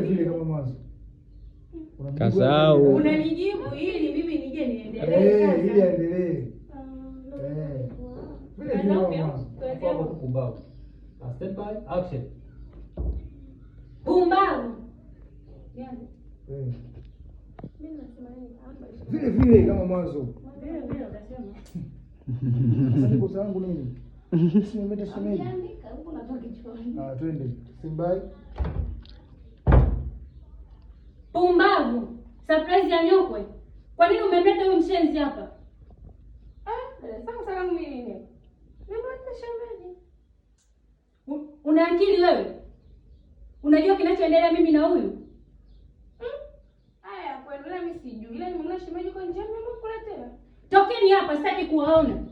Vile kama mwanzo. Kasahau. Unanijibu ili mimi nije niendelee. Ili endelee. Vile kama mwanzo. Hapo pumbavu. Stand by, action. Pumbavu. Mimi nasema nini? Vile kama mwanzo. Vile utasema. Sasa kosa langu nini? Sisi nimeta shemeji. Andika huko natoka kichwani. Twende. Simbai. Pumbavu. Surprise ya nyokwe. Kwa nini umemleta huyu mshenzi hapa? Sasa kama mimi nini? Nimemleta shemeji. Una akili wewe? Unajua kinachoendelea mimi na huyu? Haya, kwa nini mimi sijui? Ila nimemleta shemeji kwa njia nimekuletea. Tokeni hapa, sitaki kuwaona.